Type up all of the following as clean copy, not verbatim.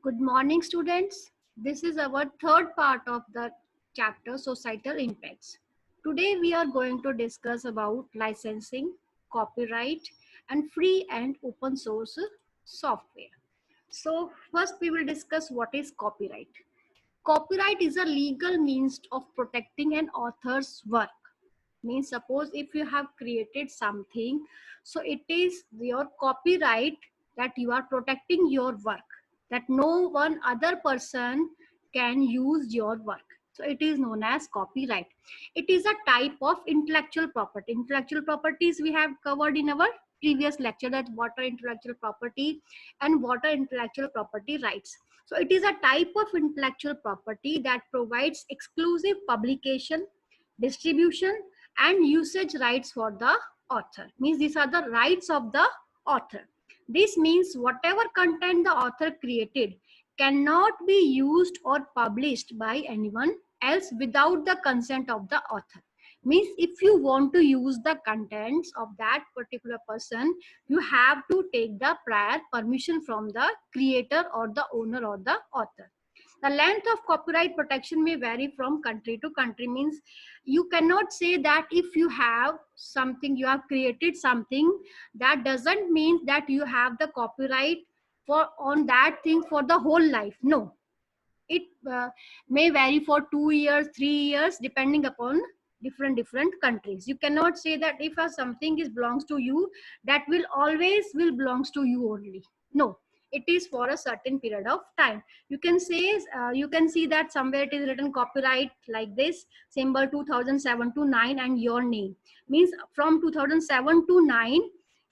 Good morning, students. This is our third part of the chapter Societal Impacts. Today we are going to discuss about licensing, copyright, and free and open source software. So first we will discuss what is copyright. Copyright is a legal means of protecting an author's work. Means suppose if you have created something, so it is your copyright that you are protecting your work, that no one other person can use your work. So it is known as copyright. It is a type of intellectual property. Intellectual properties we have covered in our previous lecture, that what are intellectual property and what are intellectual property rights. So it is a type of intellectual property that provides exclusive publication, distribution, and usage rights for the author. Means these are the rights of the author. This means whatever content the author created cannot be used or published by anyone else without the consent of the author. Means if you want to use the contents of that particular person, you have to take the prior permission from the creator or the owner or the author. The length of copyright protection may vary from country to country. Means you cannot say that if you have something, you have created something, that doesn't mean that you have the copyright for on that thing for the whole life. No, it may vary for 2 years, 3 years, depending upon different countries. You cannot say that if something is belongs to you, that will always will belongs to you only. No, it is for a certain period of time. You can say you can see that somewhere it is written copyright like this symbol 2007 to 9 and your name. Means from 2007 to 9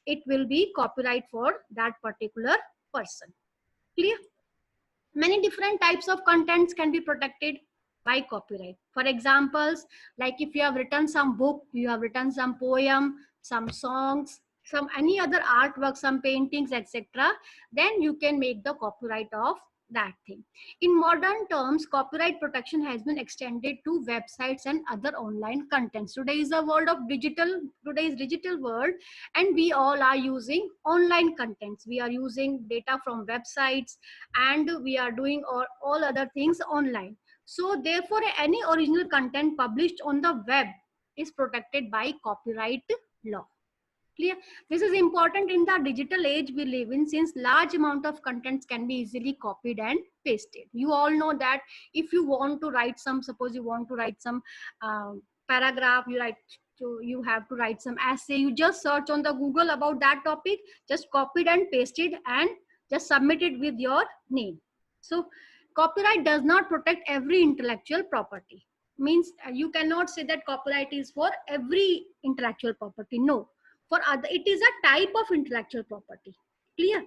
it will be copyright for that particular person. Clear? Many different types of contents can be protected by copyright. For examples, like if you have written some book, you have written some poem, some songs, some any other artwork, some paintings, etc., then you can make the copyright of that thing. In modern terms, copyright protection has been extended to websites and other online contents. Today is a world of digital, today's digital world, and we all are using online contents. We are using data from websites, and we are doing all other things online. So therefore any original content published on the web is protected by copyright law. Clear? This is important in the digital age we live in, since large amount of contents can be easily copied and pasted. You all know that if you want to write some, suppose you want to write some paragraph, you have to write some essay, you just search on the Google about that topic, just copy it and paste it and just submit it with your name. So copyright does not protect every intellectual property. Means you cannot say that copyright is for every intellectual property. No, for other it is a type of intellectual property. Clear?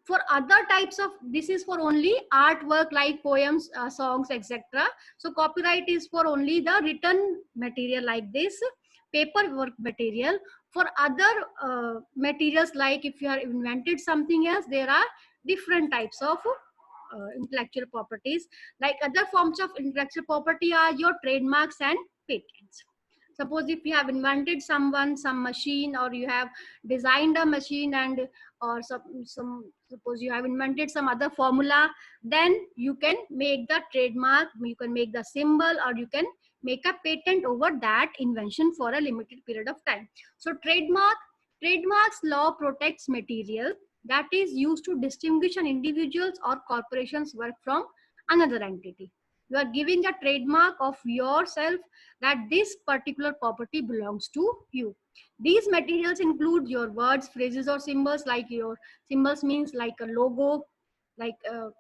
For other types of, this is for only artwork like poems, songs, etc. So copyright is for only the written material like this paperwork material. For other materials, like if you have invented something else, there are different types of intellectual properties. Like other forms of intellectual property are your trademarks and patents. Suppose if you have invented some machine, or you have designed a machine, and or some suppose you have invented some other formula, then you can make the trademark, you can make the symbol, or you can make a patent over that invention for a limited period of time. So trademarks law protects material that is used to distinguish an individual's or corporation's work from another entity. You are giving a trademark of yourself, that this particular property belongs to you. These materials include your words, phrases, or symbols. Like your symbols means like a logo, like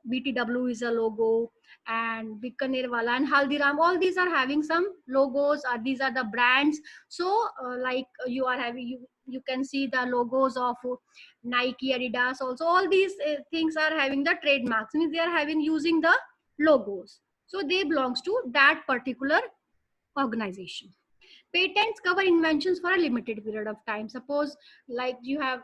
BTW is a logo, and Bikaner Wala and Haldiram, all these are having some logos, or these are the brands. So like you are having, you can see the logos of Nike, Adidas also. All these things are having the trademarks, means they are having using the logos. So they belongs to that particular organization. Patents cover inventions for a limited period of time. Suppose like you have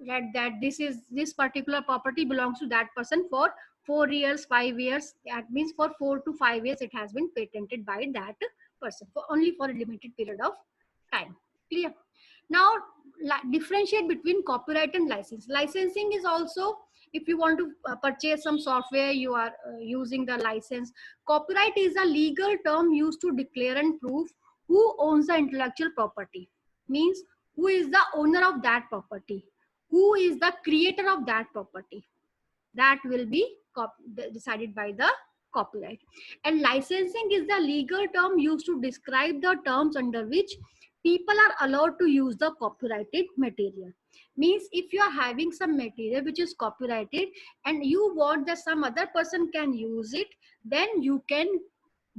read that this particular property belongs to that person for 4 years, 5 years. That means for 4 to 5 years it has been patented by that person for only for a limited period of time. Clear? Now differentiate between copyright and license. Licensing is also If you want to purchase some software, you are using the license. Copyright is a legal term used to declare and prove who owns the intellectual property. Means who is the owner of that property, who is the creator of that property. That will be decided by the copyright. And licensing is the legal term used to describe the terms under which people are allowed to use the copyrighted material. Means if you are having some material which is copyrighted and you want that some other person can use it, then you can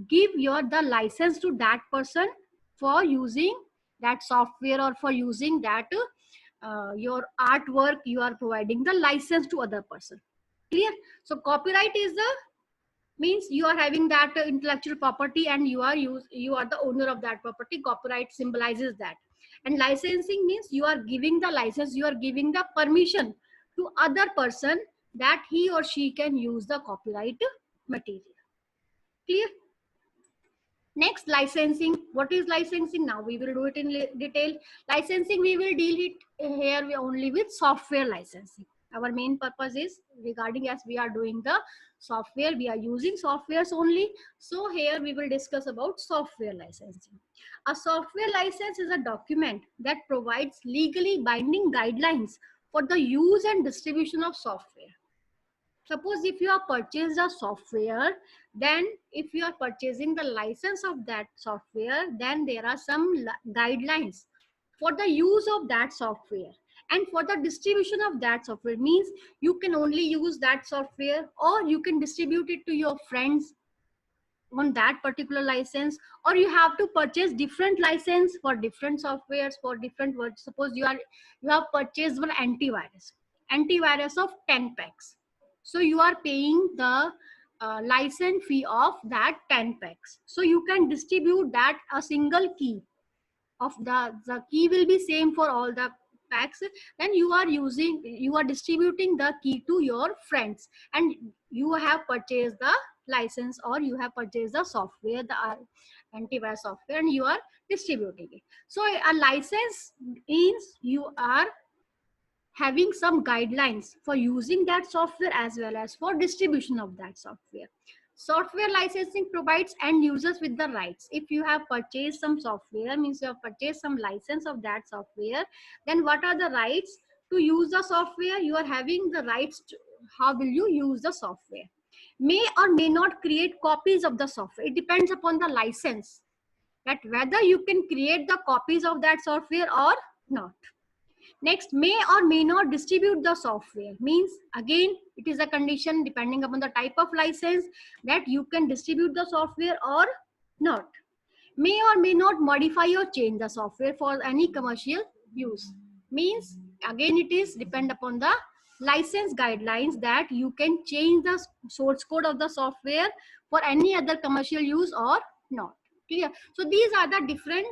give the license to that person for using that software or for using that your artwork. You are providing the license to other person. Clear? So copyright is the means you are having that intellectual property and you are the owner of that property. Copyright symbolizes that. And licensing means you are giving the license, you are giving the permission to other person that he or she can use the copyright material. Clear? Next, licensing. What is licensing? Now we will do it in detail. Licensing, we will deal it here only with software licensing. Our main purpose is regarding, as we are doing the software, we are using softwares only. So here we will discuss about software licensing. A software license is a document that provides legally binding guidelines for the use and distribution of software. Suppose if you have purchased a software, then if you are purchasing the license of that software, then there are some guidelines for the use of that software and for the distribution of that software. Means you can only use that software or you can distribute it to your friends on that particular license, or you have to purchase different license for different softwares for different words. Suppose you have purchased one antivirus of 10 packs. So you are paying the license fee of that 10 packs. So you can distribute that a single key of the key will be same for all the packs. Then you are distributing the key to your friends, and you have purchased the license or you have purchased the software, the antivirus software, and you are distributing it. So a license means you are having some guidelines for using that software as well as for distribution of that software. Software licensing provides end users with the rights. If you have purchased some software, means you have purchased some license of that software, then what are the rights to use the software? You are having the rights to how will you use the software. May or may not create copies of the software. It depends upon the license, that whether you can create the copies of that software or not. Next, may or may not distribute the software. Means again, it is a condition depending upon the type of license that you can distribute the software or not. May or may not modify or change the software for any commercial use. Means again, it is depend upon the license guidelines that you can change the source code of the software for any other commercial use or not. Clear? So these are the different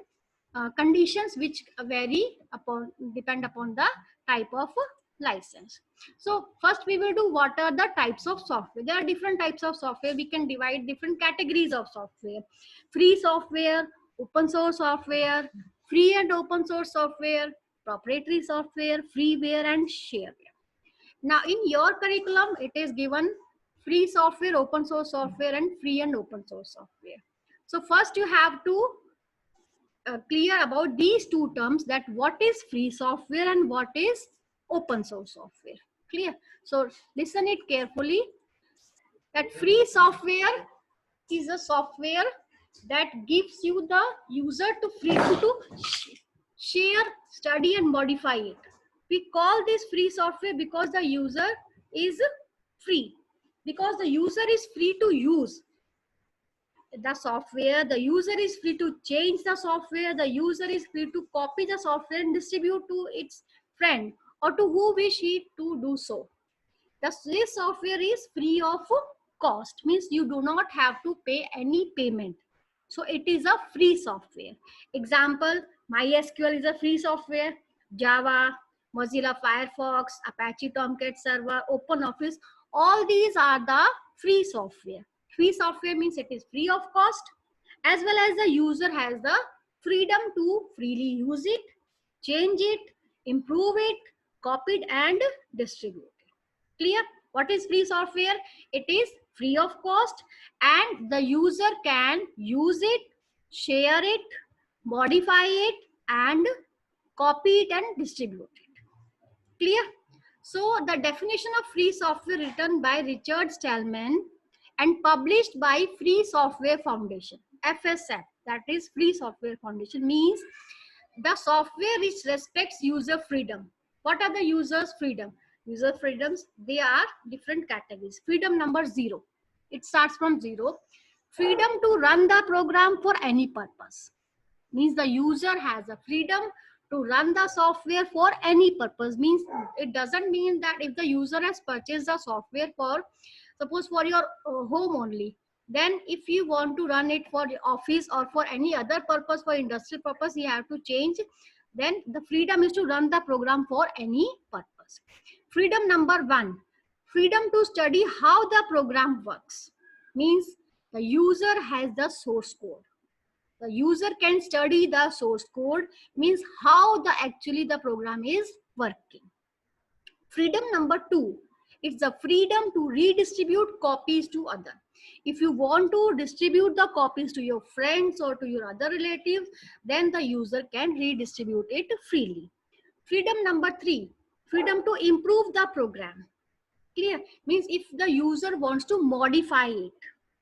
conditions which vary upon depend upon the type of license. So first we will do what are the types of software. There are different types of software. We can divide different categories of software: free software, open source software, free and open source software, proprietary software, freeware, and shareware. Now in your curriculum it is given free software, open source software, and free and open source software. So first you have to clear about these two terms, that what is free software and what is open source software. Clear? So listen it carefully, that free software is a software that gives you the user to freedom to share, study, and modify it. We call this free software because the user is free, because the user is free to use the software, the user is free to change the software, the user is free to copy the software and distribute to its friend or to who wish he to do so. This software is free of cost, means you do not have to pay any payment. So it is a free software. Example, MySQL is a free software, Java, Mozilla Firefox, Apache Tomcat Server, OpenOffice, all these are the free software. Free software means it is free of cost, as well as the user has the freedom to freely use it, change it, improve it, copy it, and distribute it. Clear? What is free software? It is free of cost and the user can use it, share it, modify it, and copy it and distribute it. Clear? So the definition of free software written by Richard Stallman and published by Free Software Foundation, FSF, that is Free Software Foundation, means the software which respects user freedom. What are the users' freedom? User freedoms, they are different categories. Freedom number 0. It starts from 0. Freedom to run the program for any purpose. Means the user has a freedom to run the software for any purpose. Means it doesn't mean that if the user has purchased the software for, suppose for your home only, then if you want to run it for the office or for any other purpose, for industrial purpose, you have to change. Then the freedom is to run the program for any purpose. Freedom number 1, freedom to study how the program works. Means the user has the source code. The user can study the source code, means how the actually the program is working. Freedom number 2, it's the freedom to redistribute copies to other. If you want to distribute the copies to your friends or to your other relatives, then the user can redistribute it freely. Freedom number 3, freedom to improve the program. Clear? Means if the user wants to modify it,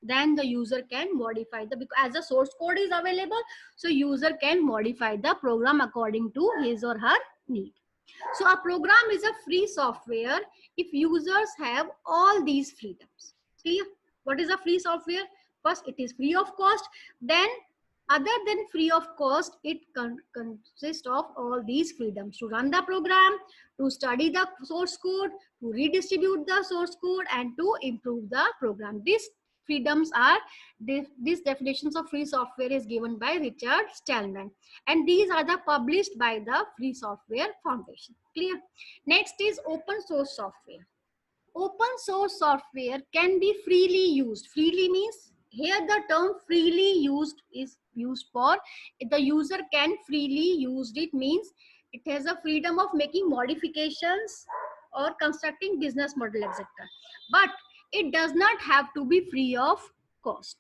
then the user can modify the, because as the source code is available, so user can modify the program according to his or her need. So a program is a free software if users have all these freedoms. Clear? What is a free software? First, it is free of cost. Then other than free of cost, it consists of all these freedoms: to run the program, to study the source code, to redistribute the source code, and to improve the program. These freedoms are, these definitions of free software is given by Richard Stallman, and these are the published by the Free Software Foundation. Clear? Next is open source software. Open source software can be freely used. Freely means, here the term freely used is used for the user can freely use it, means it has a freedom of making modifications or constructing business model, etc. But it does not have to be free of cost.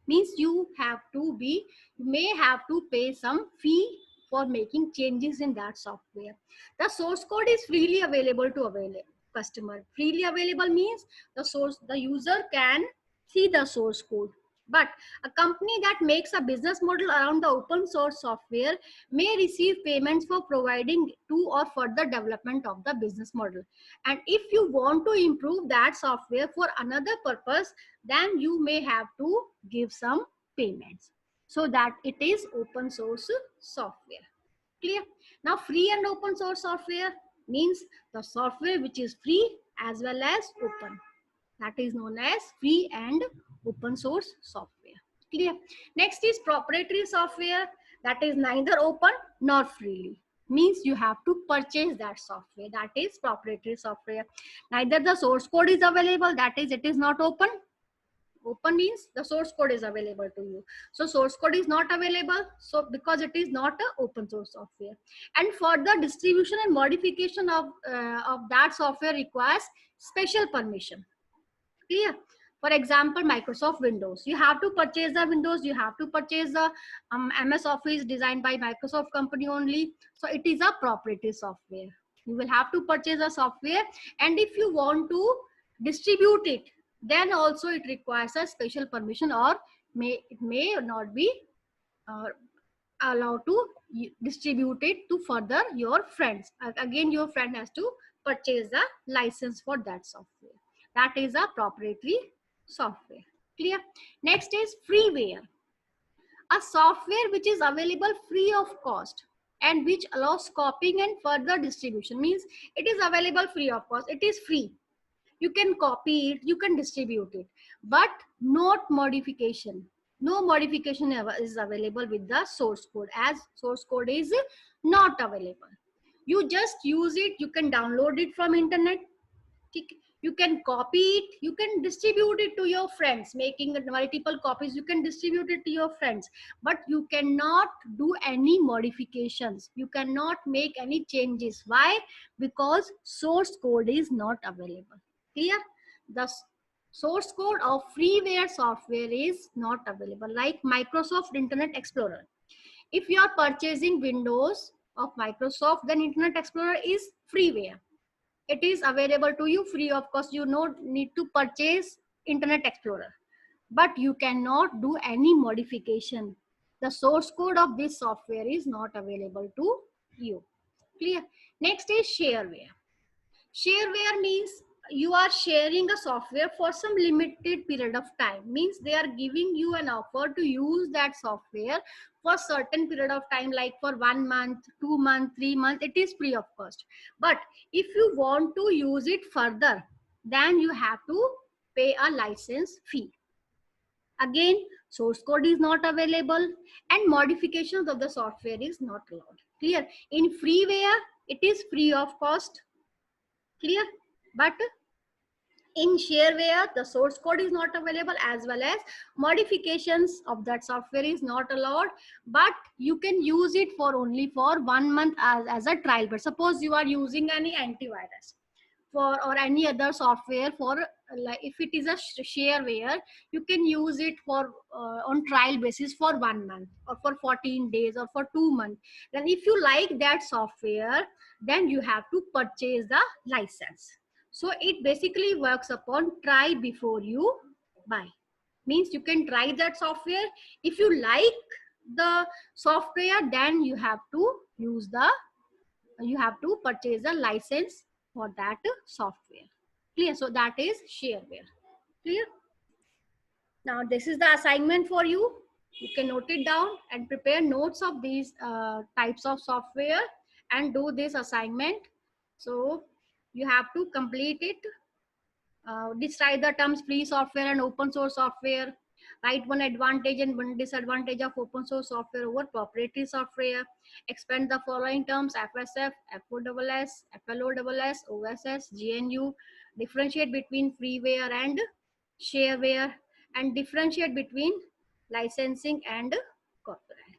Means you have to be, you may have to pay some fee for making changes in that software. The source code is freely available to customer. Freely available means the user can see the source code. But a company that makes a business model around the open source software may receive payments for providing to or further development of the business model. And if you want to improve that software for another purpose, then you may have to give some payments, so that it is open source software. Clear? Now free and open source software means the software which is free as well as open. That is known as free and open source software. Clear? Next is proprietary software, that is neither open nor freely. Means you have to purchase that software. That is proprietary software. Neither the source code is available, that is it is not open. Open means the source code is available to you. So source code is not available, so because it is not a open source software. And further distribution and modification of that software requires special permission. Clear? For example, Microsoft Windows. You have to purchase the Windows. You have to purchase the MS Office designed by Microsoft company only. So it is a proprietary software. You will have to purchase a software, and if you want to distribute it, then also it requires a special permission, or it may not be uh, allowed to distribute it to further your friends. Again, your friend has to purchase the license for that software. That is a proprietary software. Clear? Next is freeware. A software which is available free of cost and which allows copying and further distribution. Means it is available free of cost. It is free. You can copy it, you can distribute it, but not modification. No modification is available with the source code, as source code is not available. You just use it. You can download it from internet. You can copy it, you can distribute it to your friends, making multiple copies, you can distribute it to your friends, but you cannot do any modifications, you cannot make any changes. Why? Because source code is not available. Clear? The source code of freeware software is not available, like Microsoft Internet Explorer. If you are purchasing Windows of Microsoft, then Internet Explorer is freeware. It is available to you free of cost. You don't need to purchase Internet Explorer, but you cannot do any modification. The source code of this software is not available to you. Clear? Next is shareware. Shareware means you are sharing a software for some limited period of time. Means they are giving you an offer to use that software for certain period of time, like for 1 month, 2 months, 3 months. It is free of cost. But if you want to use it further, then you have to pay a license fee. Again, source code is not available and modifications of the software is not allowed. Clear? In freeware, it is free of cost. Clear? But in shareware, the source code is not available, as well as modifications of that software is not allowed, but you can use it for only for 1 month as a trial. But suppose you are using any antivirus for or any other software for, like if it is a shareware, you can use it for on trial basis for 1 month or for 14 days or for 2 months. Then if you like that software, then you have to purchase the license. So it basically works upon try before you buy. Means you can try that software. If you like the software, then you have to purchase a license for that software. Clear? So that is shareware. Clear? Now this is the assignment for you. You can note it down and prepare notes of these types of software and do this assignment. So you have to complete it. Describe the terms free software and open source software. Write one advantage and one disadvantage of open source software over proprietary software. Expand the following terms: FSF, FOSS, FLOSS, OSS, GNU. Differentiate between freeware and shareware, and differentiate between licensing and copyright.